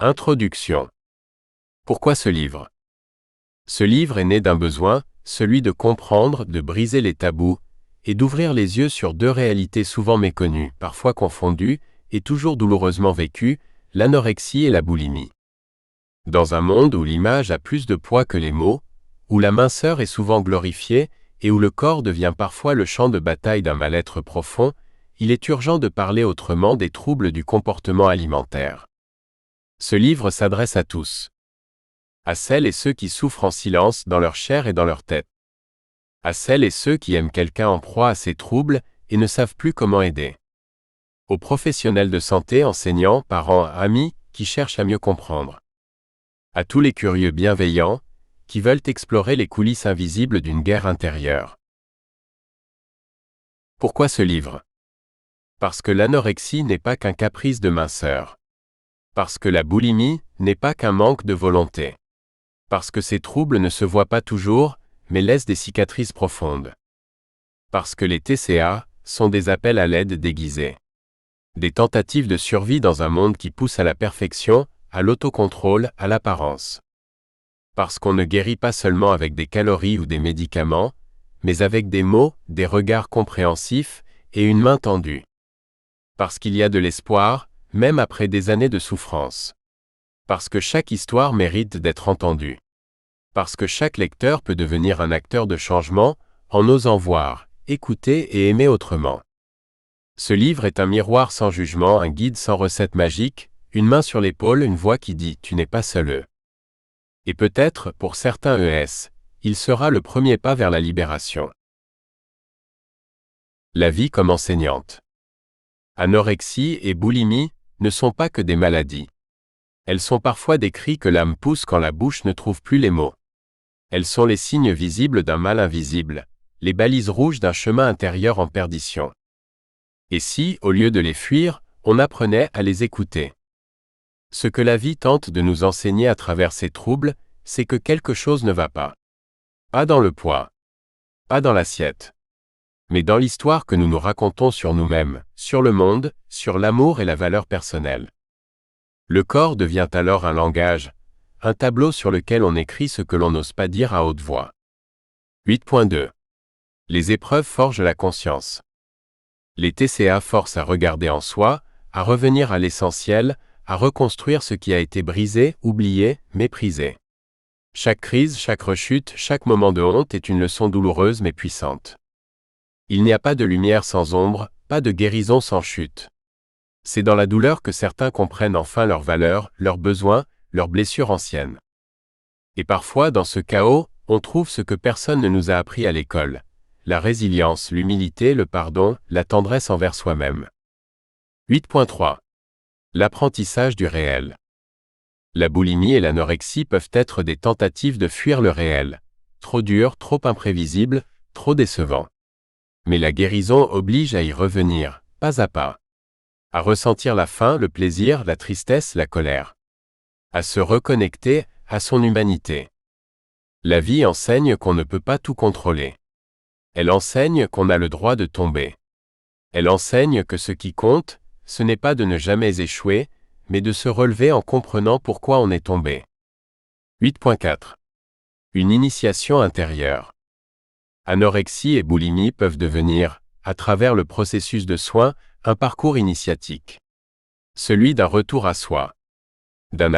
Introduction. Pourquoi ce livre? Ce livre est né d'un besoin, celui de comprendre, de briser les tabous, et d'ouvrir les yeux sur deux réalités souvent méconnues, parfois confondues, et toujours douloureusement vécues, l'anorexie et la boulimie. Dans un monde où l'image a plus de poids que les mots, où la minceur est souvent glorifiée, et où le corps devient parfois le champ de bataille d'un mal-être profond, il est urgent de parler autrement des troubles du comportement alimentaire. Ce livre s'adresse à tous. À celles et ceux qui souffrent en silence dans leur chair et dans leur tête. À celles et ceux qui aiment quelqu'un en proie à ces troubles et ne savent plus comment aider. Aux professionnels de santé, enseignants, parents, amis, qui cherchent à mieux comprendre. À tous les curieux bienveillants, qui veulent explorer les coulisses invisibles d'une guerre intérieure. Pourquoi ce livre? Parce que l'anorexie n'est pas qu'un caprice de minceur. Parce que la boulimie n'est pas qu'un manque de volonté. Parce que ces troubles ne se voient pas toujours, mais laissent des cicatrices profondes. Parce que les TCA sont des appels à l'aide déguisés. Des tentatives de survie dans un monde qui pousse à la perfection, à l'autocontrôle, à l'apparence. Parce qu'on ne guérit pas seulement avec des calories ou des médicaments, mais avec des mots, des regards compréhensifs et une main tendue. Parce qu'il y a de l'espoir, même après des années de souffrance. Parce que chaque histoire mérite d'être entendue. Parce que chaque lecteur peut devenir un acteur de changement, en osant voir, écouter et aimer autrement. Ce livre est un miroir sans jugement, un guide sans recette magique, une main sur l'épaule, une voix qui dit « Tu n'es pas seul ». Et peut-être, pour certains il sera le premier pas vers la libération. La vie comme enseignante. Anorexie et boulimie ne sont pas que des maladies. Elles sont parfois des cris que l'âme pousse quand la bouche ne trouve plus les mots. Elles sont les signes visibles d'un mal invisible, les balises rouges d'un chemin intérieur en perdition. Et si, au lieu de les fuir, on apprenait à les écouter? Ce que la vie tente de nous enseigner à travers ces troubles, c'est que quelque chose ne va pas. Pas dans le poids. Pas dans l'assiette. Mais dans l'histoire que nous nous racontons sur nous-mêmes, sur le monde, sur l'amour et la valeur personnelle. Le corps devient alors un langage, un tableau sur lequel on écrit ce que l'on n'ose pas dire à haute voix. 8.2. Les épreuves forgent la conscience. Les TCA forcent à regarder en soi, à revenir à l'essentiel, à reconstruire ce qui a été brisé, oublié, méprisé. Chaque crise, chaque rechute, chaque moment de honte est une leçon douloureuse mais puissante. Il n'y a pas de lumière sans ombre, pas de guérison sans chute. C'est dans la douleur que certains comprennent enfin leurs valeurs, leurs besoins, leurs blessures anciennes. Et parfois, dans ce chaos, on trouve ce que personne ne nous a appris à l'école. La résilience, l'humilité, le pardon, la tendresse envers soi-même. 8.3. L'apprentissage du réel. La boulimie et l'anorexie peuvent être des tentatives de fuir le réel. Trop dur, trop imprévisible, trop décevant. Mais la guérison oblige à y revenir, pas à pas. À ressentir la faim, le plaisir, la tristesse, la colère. À se reconnecter à son humanité. La vie enseigne qu'on ne peut pas tout contrôler. Elle enseigne qu'on a le droit de tomber. Elle enseigne que ce qui compte, ce n'est pas de ne jamais échouer, mais de se relever en comprenant pourquoi on est tombé. 8.4. Une initiation intérieure. Anorexie et boulimie peuvent devenir, à travers le processus de soin, un parcours initiatique. Celui d'un retour à soi. D'un